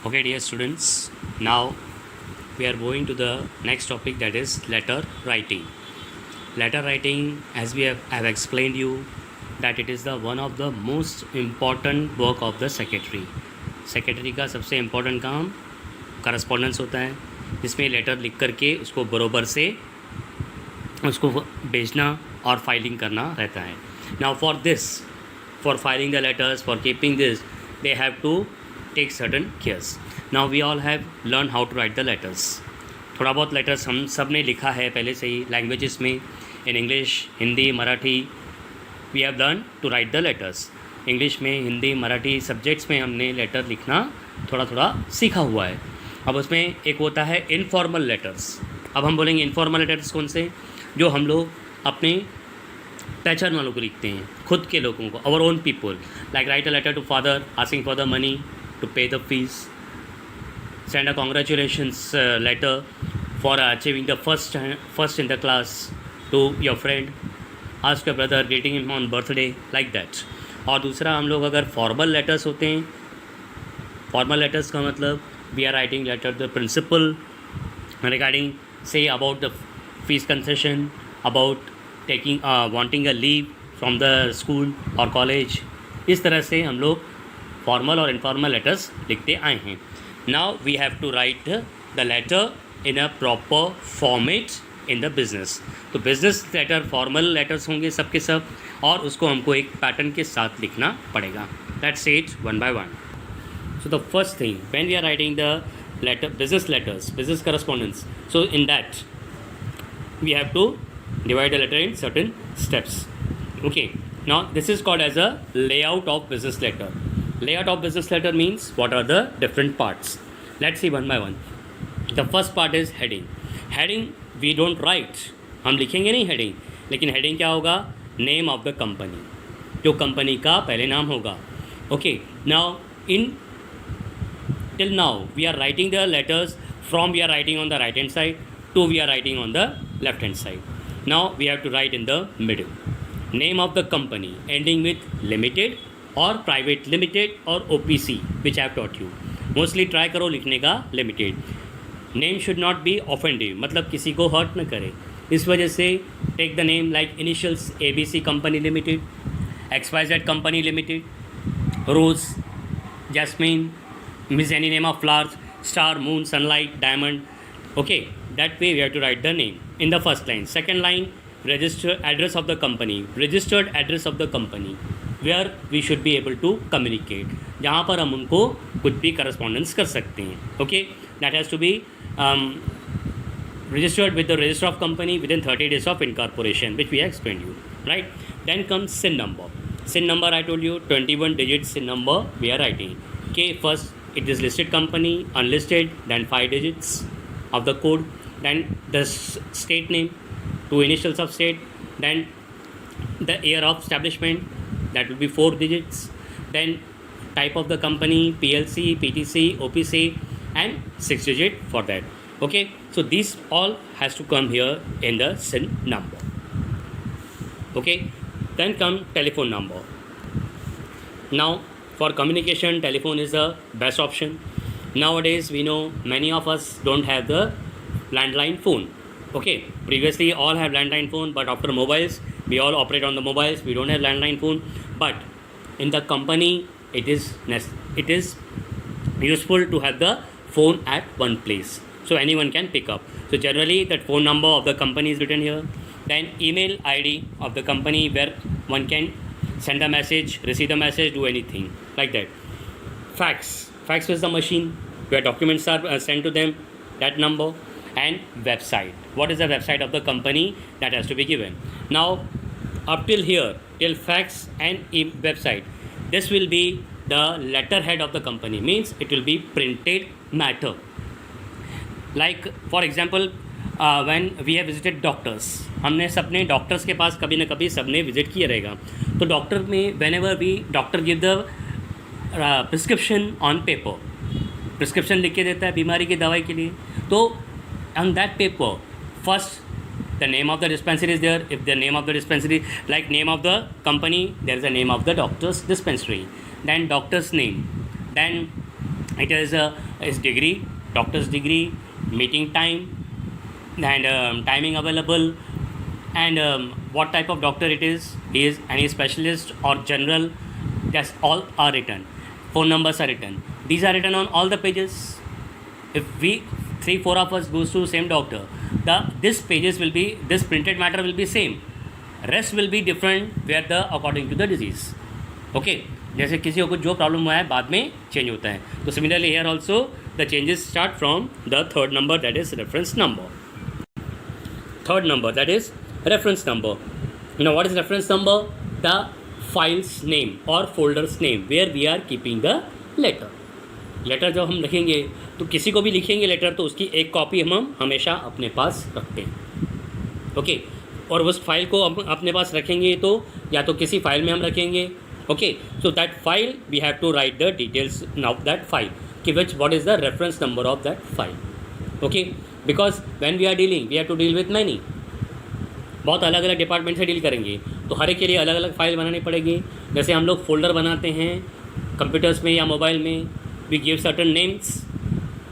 Okay, dear students, now we are going to the next topic, that is letter writing. Letter writing, as have explained you, that it is the one of the most important work of the secretary. Secretary का सबसे important काम correspondence होता है, जिसमें letter लिख करके उसको बरोबर से उसको भेजना और फाइलिंग करना रहता है. Now for this, for filing the letters, for keeping this, they have to take certain cares. Now we all have learn how to write the letters. थोड़ा बहुत लेटर्स हम सब ने लिखा है पहले से ही लैंग्वेजेस में, in English, Hindi, Marathi. We have learn to write the letters. English में, हिंदी, मराठी सब्जेक्ट्स में हमने लेटर लिखना थोड़ा थोड़ा सीखा हुआ है. अब उसमें एक होता है इनफॉर्मल लेटर्स. अब हम बोलेंगे इनफॉर्मल लेटर्स कौन से, जो हम लोग अपने पहचान वालों को लिखते हैं, खुद के लोगों को, our own people. Like write a letter to father asking for the money to pay the fees. Send a congratulations letter for achieving the first in the class to your friend. Ask your brother, greeting him on birthday, like that. और दूसरा, हम लोग अगर formal letters होते हैं, formal letters का मतलब we are writing letter the principal regarding से about the fees concession, about taking wanting a leave from the school और कॉलेज. इस तरह से हम लोग फॉर्मल और इनफॉर्मल लेटर्स लिखते आए हैं. Now we have to write the letter in a proper format in the business. तो business letter formal letters होंगे सब के सब, और उसको हमको एक पैटर्न के साथ लिखना पड़ेगा. Let's say it one by one. So the first thing, when we are writing the letter, business letters, business correspondence, so in that we have to divide the letter in certain steps. Okay, now this is called as a layout of business letter. Layout of business letter means what are the different parts. Let's see one by one. The first part is heading. Heading we don't write, हम लिखेंगे नहीं heading, लेकिन heading क्या होगा, name of the company, जो company का पहले नाम होगा. Okay, now till now we are writing the letters from, we are writing on the right hand side to we are writing on the left hand side. Now we have to write in the middle. Name of the company ending with limited और private limited और OPC which I have taught you. Mostly try करो लिखने का limited. Name should not बी ऑफेंडिव, मतलब किसी को हर्ट न करे. इस वजह से take the name like initials ABC company limited, XYZ company limited, rose, jasmine, miss any name of flowers, star, moon, sunlight, diamond. Okay, that way we have to write the name in the first line. Second line, register address of the company, registered address of the company where we should be able to communicate, जहाँ पर हम उनको कुछ भी correspondence कर सकते हैं. Okay, that has to be registered with the register of company within 30 days of incorporation, which we explained you, right? Then comes SIN number. SIN number, I told you 21 digit SIN number we are writing. Okay, first it is listed company, unlisted, then 5 digits of the code, then the state name, 2 initials of state, then the year of establishment, that will be 4 digits, then type of the company, PLC, PTC, OPC, and 6 digit for that. Okay, so these all has to come here in the SIN number. Okay, then come telephone number. Now for communication, telephone is the best option. Nowadays we know many of us don't have the landline phone. Okay, previously all have landline phone, but after mobiles we all operate on the mobiles, we don't have landline phone. But in the company it is useful to have the phone at one place, so anyone can pick up. So generally that phone number of the company is written here. Then email ID of the company where one can send a message, receive a message, do anything like that. Fax is the machine where documents are sent to them, that number. And website, what is the website of the company, that has to be given. Now up till here, till fax and website, this will be the letterhead of the company, means it will be printed matter. Like for example, when we have visited doctors, हमने सबने doctors के पास कभी ना कभी सबने visit किया रहेगा. तो डॉक्टर में whenever we doctor give the prescription on paper, prescription लिख के देता है बीमारी की दवाई के लिए. तो on that paper, first the name of the dispensary is there. If the name of the dispensary, like name of the company, there is a name of the doctor's dispensary, then doctor's name, then It is his degree, doctor's degree, meeting time, and timing available, and what type of doctor it is. He is any specialist or general. That's all are written. Phone numbers are written. These are written on all the pages. If we three four of us goes to same doctor, the this pages will be, this printed matter will be same, rest will be different where the according to the disease. Okay, जैसे किसी को कुछ जो problem हुआ है बाद में change होता है, तो similarly here also the changes start from the third number, that is reference number. Third number, that is reference number. Now what is reference number? The file's name or folder's name where we are keeping the letter. Letter जब हम लिखेंगे तो किसी को भी लिखेंगे letter, तो उसकी एक कॉपी हम हमेशा अपने पास रखते हैं. ओके, और उस फाइल को हम अपने पास रखेंगे तो या तो किसी फाइल में हम रखेंगे. Okay, so that file we have to write the details of that file कि which what is the reference number of that file. Okay, because when we are dealing we have to deal with many, बहुत अलग अलग department से deal करेंगे तो हर एक के लिए अलग अलग फाइल बनानी पड़ेगी. जैसे हम लोग फोल्डर बनाते हैं कंप्यूटर्स में या मोबाइल में, we give certain names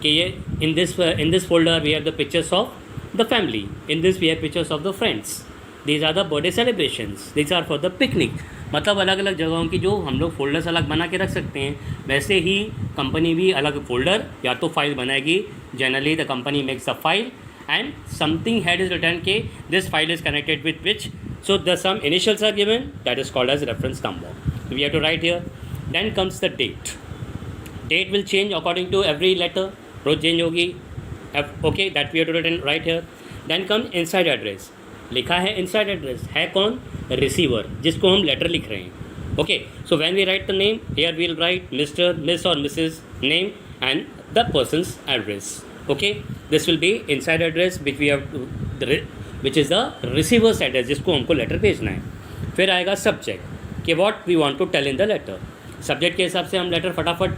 कि ये in this folder we have the pictures of the family, in this we have pictures of the friends, these are the birthday celebrations, these are for the picnic. मतलब अलग अलग जगहों की जो हम लोग फोल्डर्स अलग बना के रख सकते हैं, वैसे ही कंपनी भी अलग फोल्डर या तो फाइल बनाएगी. Generally the company makes a file and something head is written के this file is connected with which, so the some initials are given, that is called as reference number. We have to write here. Then comes the date. Date will change according to every letter, रोज change होगी. Okay, that we have to write here. Then come inside address. लिखा है inside address, है कौन? Receiver, जिसको हम letter लिख रहे हैं. Okay, so when we write the name here we will write mister, miss और Mrs name and the person's address. Okay, this will be inside address which we have which is the receiver's address, जिसको हमको letter भेजना है. फिर आएगा subject कि what we want to tell in the letter. Subject के हिसाब से हम लेटर फटाफट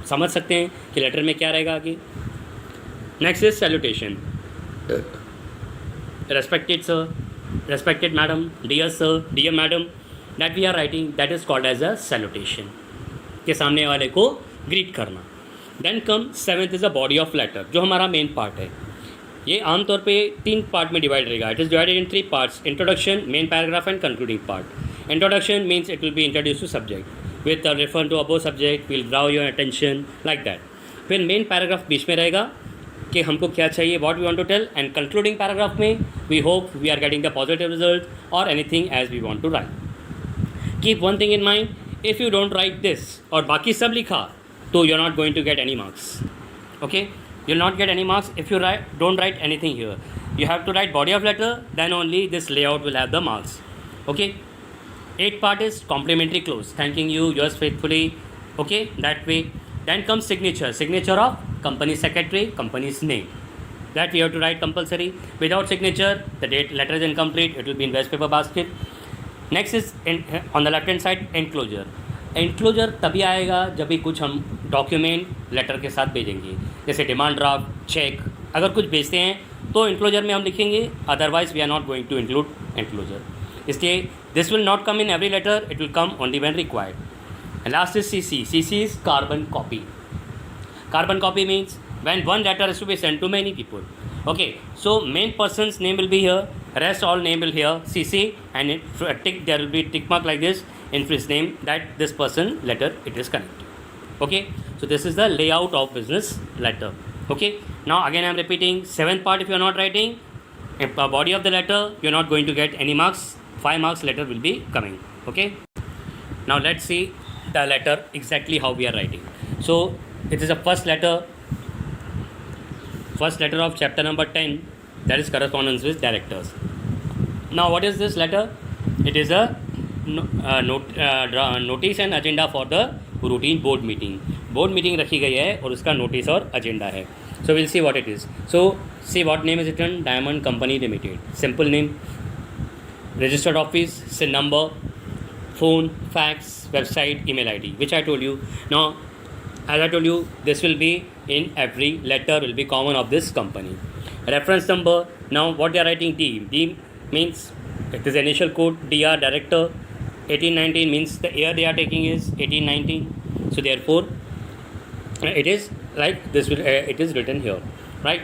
समझ सकते हैं कि लेटर में क्या रहेगा आगे. Next is salutation. Respected sir, respected madam, dear sir, dear madam, that we are writing, that is called as a salutation, के सामने वाले को ग्रीट करना. Then come seventh is the body of letter, जो हमारा मेन पार्ट है. ये आमतौर पे 3 पार्ट में डिवाइड रहेगा. It is divided in 3 parts: introduction, main paragraph and concluding part. Introduction means it will be introduce to subject with refer to above subject, will draw your attention like that. फिर main paragraph बीच में रहेगा कि हमको क्या चाहिए, what we want to tell, and concluding paragraph में we hope we are getting the positive result or anything as we want to write. Keep one thing in mind, if you don't write this और बाकी सब लिखा तो you're not going to get any marks. Okay, you'll not get any marks if you don't write anything here. You have to write body of letter, then only this layout will have the marks. Okay. 8th part is complimentary close, thanking you, yours faithfully. Okay, that way. Then comes signature. Signature of company secretary, company's name. That we have to write compulsory. Without signature, the letter is incomplete. It will be in waste paper basket. Next is on the left hand side enclosure. Enclosure तभी आएगा जब भी कुछ हम document letter के साथ भेजेंगे, जैसे डिमांड ड्राफ्ट, चेक. अगर कुछ भेजते हैं तो एंक्लोजर में हम लिखेंगे, otherwise we are not going to include enclosure. इसलिए this will not come in every letter, it will come only when required. And last is CC. CC is carbon copy. Carbon copy means when one letter is to be sent to many people. Okay, so main person's name will be here, rest all name will here CC, and there will be tick mark like this in his name that this person letter it is connected. Okay, so this is the layout of business letter. Okay, now again I am repeating, 7th part if you are not writing a body of the letter, you are not going to get any marks. 5 marks letter will be coming. Okay, now let's see the letter exactly how we are writing. So it is the first letter of chapter number 10, that is correspondence with directors. Now what is this letter? It is a notice and agenda for the routine board meeting. Board meeting रखी गई है और उसका notice और agenda है. So we'll see what it is. So see what name is written, Diamond Company Limited, simple name. Registered office, SIN number, phone, fax, website, email ID, which I told you. Now, as I told you, this will be in every letter, will be common of this company. Reference number. Now, what they are writing, D. D means it is initial code. DR, director. 1819 means the year they are taking is 1819. So therefore, It is like this will it is written here, right?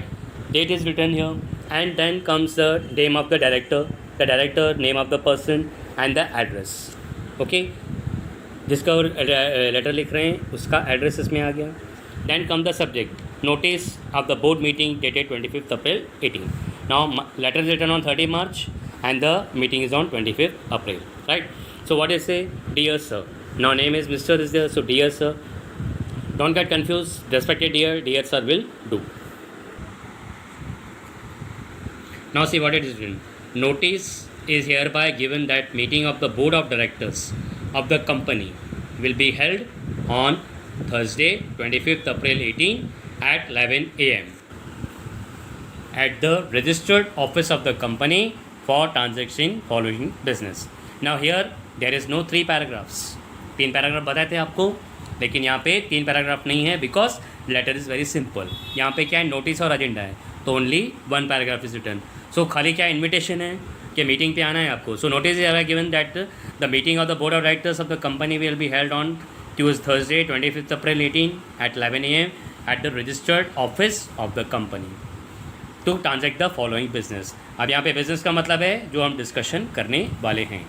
Date is written here, and then comes the name of the director, name of the person, and the address. Okay, जिसका letter लिख रहे हैं उसका address इसमें आ गया. Then come the subject, notice of the board meeting dated 25th April 18. Now letter is written on 30 March and the meeting is on 25th April, right? So what is say, dear sir. Now name is Mr. is there, so dear sir. Don't get confused. Respected dear sir will do. Now see what it is written. Notice is hereby given that meeting of the board of directors of the company will be held on Thursday 25th April 18 at 11 a.m. at the registered office of the company for transaction following business. Now here there is no 3 paragraphs. 3 paragraph बताए थे आपको, लेकिन यहाँ पे 3 paragraph नहीं है because letter is very simple. यहाँ पे क्या है, नोटिस और एजेंडा है, तो only 1 paragraph is return. So खाली क्या इन्विटेशन है कि मीटिंग पे आना है आपको. So notice is given that the meeting of the board of directors of the company will be held on Thursday 25th April 18 at 11 a.m. at the registered office of the company to transact the following business. अब यहाँ पे business का मतलब है जो हम discussion करने वाले हैं.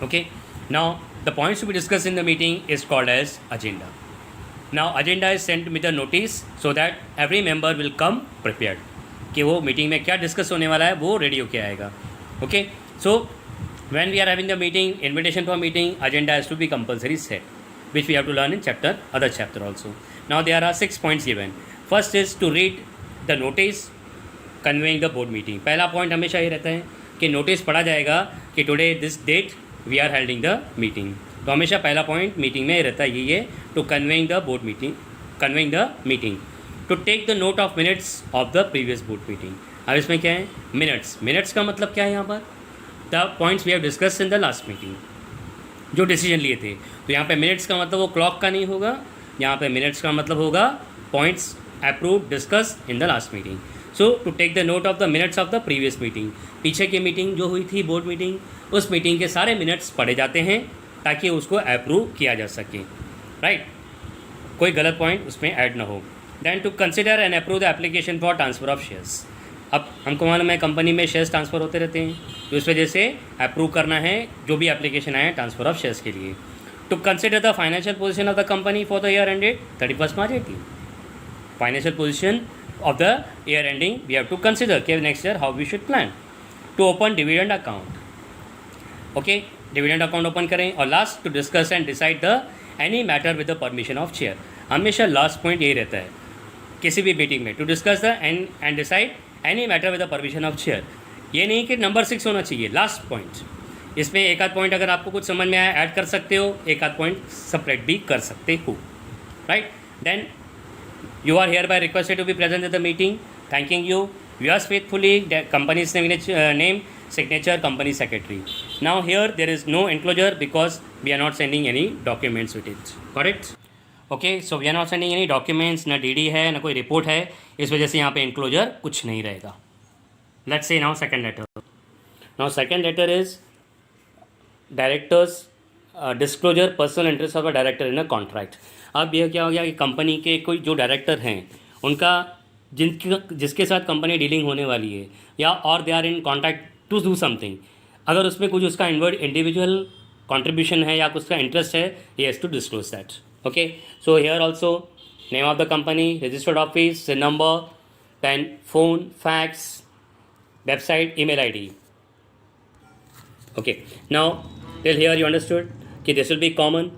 Okay, now the points to be discussed in the meeting is called as agenda. Now agenda is sent with the notice so that every member will come prepared कि वो मीटिंग में क्या डिस्कस होने वाला है वो रेडी होके आएगा. Okay, so when we are having the meeting, invitation for meeting, agenda has to be compulsory set, which we have to learn in other chapter also. Now there are 6 points given. First is to read the notice conveying the board meeting. पहला point हमेशा ये रहता है कि notice पढ़ा जाएगा कि today this date we are holding the meeting. तो हमेशा पहला पॉइंट मीटिंग में रहता है ये to conveying the board meeting, conveying the meeting, to take the note of minutes of the previous board meeting. अब इसमें क्या है, मिनट्स का मतलब क्या है, यहाँ पर the points we have discuss in the last meeting, जो डिसीजन लिए थे. तो यहाँ पे मिनट्स का मतलब वो क्लॉक का नहीं होगा, यहाँ पे मिनट्स का मतलब होगा points approve discuss in the last meeting. So to take the note of the minutes of the previous meeting, पीछे की मीटिंग जो हुई थी बोर्ड मीटिंग, उस मीटिंग के सारे मिनट्स पढ़े जाते हैं ताकि उसको अप्रूव किया जा सके, राइट. कोई गलत पॉइंट उसमें ऐड ना हो. Then to consider and approve the application for transfer of shares. अब हमको मालूम है कंपनी में शेयर्स ट्रांसफ़र होते रहते हैं, तो इस वजह से अप्रूव करना है जो भी एप्लीकेशन आए ट्रांसफ़र ऑफ शेयर्स के लिए. To consider the financial position of the company for the year ended 31 March 18. Financial position of the year ending we have to consider कि next year how we should plan. To open dividend account. Okay, dividend account open करें. और last to discuss and decide the any matter with the permission of chair. हमेशा last point यही रहता है किसी भी meeting में, to discuss the end decide any matter with the permission of chair. ये नहीं कि नंबर 6 होना चाहिए, लास्ट पॉइंट. इसमें एक आध पॉइंट अगर आपको कुछ समझ में आया ऐड कर सकते हो, एक आध पॉइंट सपरेट भी कर सकते हो, right. Then you are hereby requested to be present at the meeting. Thanking you. Yours faithfully, company's name, signature, company secretary. Now here there is no enclosure because we are not sending any documents with it. Got it? Okay, so we are not sending any documents, ना DD है ना कोई report है, इस वजह से यहाँ पे enclosure कुछ नहीं रहेगा. Let's say now second letter. Now second letter is directors disclosure personal interest of a director in a contract. अब यह क्या हो गया कि कंपनी के कोई जो डायरेक्टर हैं उनका जिसके साथ कंपनी डीलिंग होने वाली है या और they are in contact to do something, अगर उसमें कुछ उसका इंडिविजुअल कंट्रीब्यूशन है या कुछ उसका इंटरेस्ट है, he has to disclose that. Okay, so here also name of the company, registered office, number, then phone, fax, website, email ID. Okay, now till here you understood कि this will be common.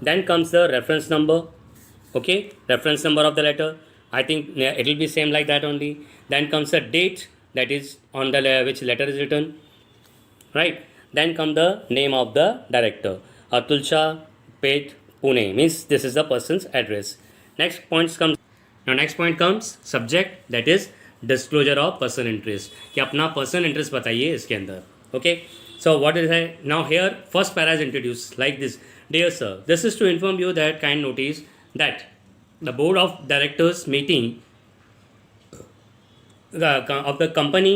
Then comes the reference number. Okay, reference number of the letter. I think it will be same like that only. Then comes the date, that is on the which letter is written, right. Then come the name of the director, Atul Shah, Pet, Pune, means this is the person's address. Next point comes subject, that is disclosure of personal interest, कि अपना personal interest बताइए इसके अंदर. Okay, so what is it now? Here first para is introduced like this. Dear sir, this is to inform you that kind notice that the board of directors meeting of the company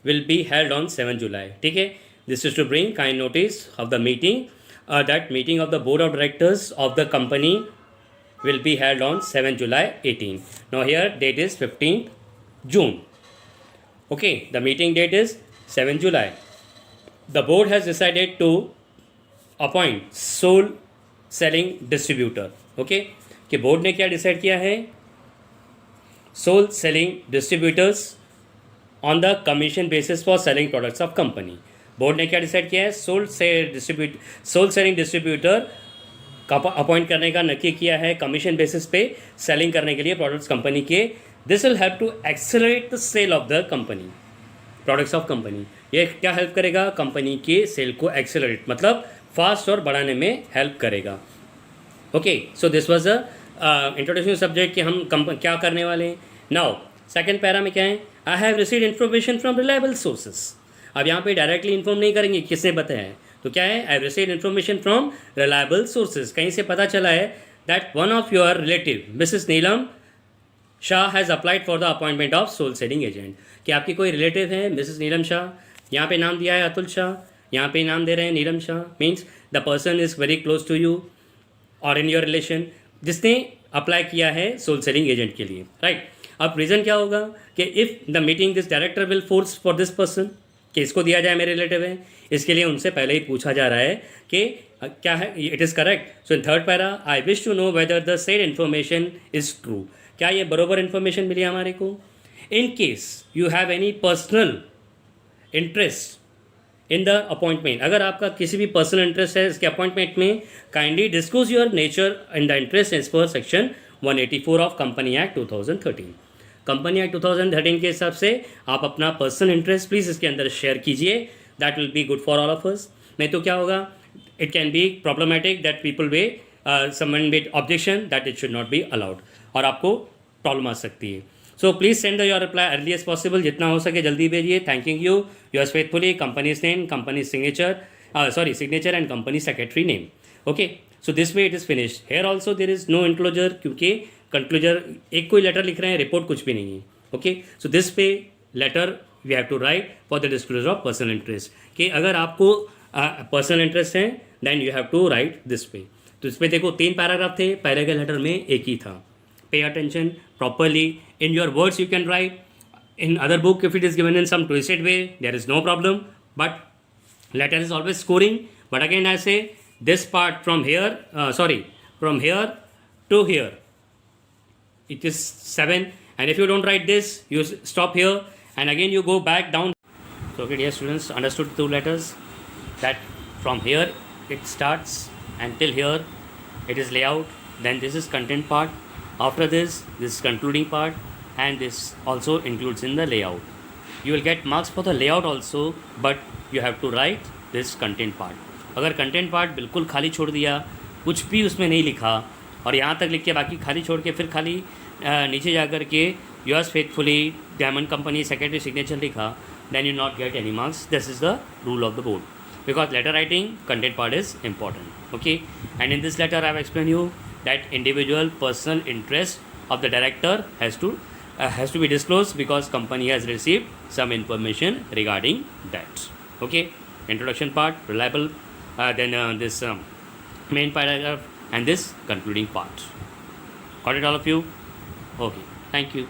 will be held on 7 July. ठीक है, this is to bring kind notice of the meeting that meeting of the board of directors of the company will be held on 7th July 18. Now here date is 15th June. Okay, the meeting date is 7th July. The board has decided to appoint sole selling distributor. Okay, कि board ने क्या decide किया है, sole selling distributors on the commission basis for selling products of company. Board ने क्या decide किया है, soul selling distributor का अपॉइंट करने का नक्की किया है कमीशन बेसिस पे सेलिंग करने के लिए प्रोडक्ट्स कंपनी के. This will help to accelerate the sale of the company, products of company. ये क्या हेल्प करेगा, कंपनी के सेल को एक्सेलरेट मतलब फास्ट और बढ़ाने में हेल्प करेगा. Okay, so this was a introduction subject कि हम क्या करने वाले हैं. नाउ सेकंड पैरा में क्या है, I have received information from reliable sources. अब यहाँ पे डायरेक्टली इन्फॉर्म नहीं करेंगे किसने बताया है, तो क्या है, I have received information from reliable sources. कहीं से पता चला है that one of your relative Mrs Neelam Shah has applied for the appointment of sole selling agent. कि आपकी कोई रिलेटिव है मिसेस नीलम शाह, यहाँ पे नाम दिया है अतुल शाह, यहाँ पे नाम दे रहे हैं Neelam Shah, means the person is very close to you और इन योर रिलेशन, जिसने अप्लाई किया है सोल सेलिंग एजेंट के लिए, राइट. अब रीज़न क्या होगा कि if the meeting this director will force for this person कि इसको दिया जाए, मेरे रिलेटिव है, इसके लिए उनसे पहले ही पूछा जा रहा है कि क्या है, it is correct. So in third para, I wish to know whether the said information is true. क्या ये बरोबर इन्फॉर्मेशन मिली हमारे को. In case you have any personal interest in the appointment, अगर आपका किसी भी पर्सनल इंटरेस्ट है इसके अपॉइंटमेंट में, kindly disclose your nature in the interest as per section 184 of company act 2013. Company act 2013 के हिसाब से आप अपना पर्सनल इंटरेस्ट प्लीज़ इसके अंदर शेयर कीजिए. That will be good for all of us. नहीं तो क्या होगा, it can be problematic that people way someone with objection that it should not be allowed, और आपको प्रॉब्लम आ सकती है. So please send your reply early as possible, जितना हो सके जल्दी भेजिए. Thanking you, yours faithfully, company's name, company signature and company secretary name. Okay, so this way it is finished. Hair also there is no enclosure, क्योंकि conclusion एक कोई letter लिख रहे हैं, रिपोर्ट कुछ भी नहीं है. ओके, सो दिस पे letter we have to write for the disclosure of personal interest, कि अगर आपको पर्सनल इंटरेस्ट है then you have to write this पे. तो इस पर देखो 3 पैराग्राफ थे, पहले के लेटर में एक ही था. Pay attention properly, in your words you can write. in other book if it is given in some twisted way there is no problem, but letter is always scoring. But again I say this part from here from here to here it is 7, and if you don't write this you stop here and again you go back down. So okay dear students, understood 2 letters that from here it starts until here it is layout, then this is content part, after this is concluding part, and this also includes in the layout. You will get marks for the layout also, but you have to write this content part. अगर content part बिल्कुल खाली छोड़ दिया, कुछ भी उसमें नहीं लिखा और यहाँ तक लिख के बाकी खाली छोड़ के फिर खाली नीचे जा कर के yours faithfully Diamond Company secretary signature लिखा, then you not get any marks. This is the rule of the board, because letter writing content part is important. Okay, and in this letter I have explained you that individual personal interest of the director has to be disclosed because company has received some information regarding that. Okay, introduction part, reliable, then this main paragraph and this concluding part. Got it all of you? Okay, thank you.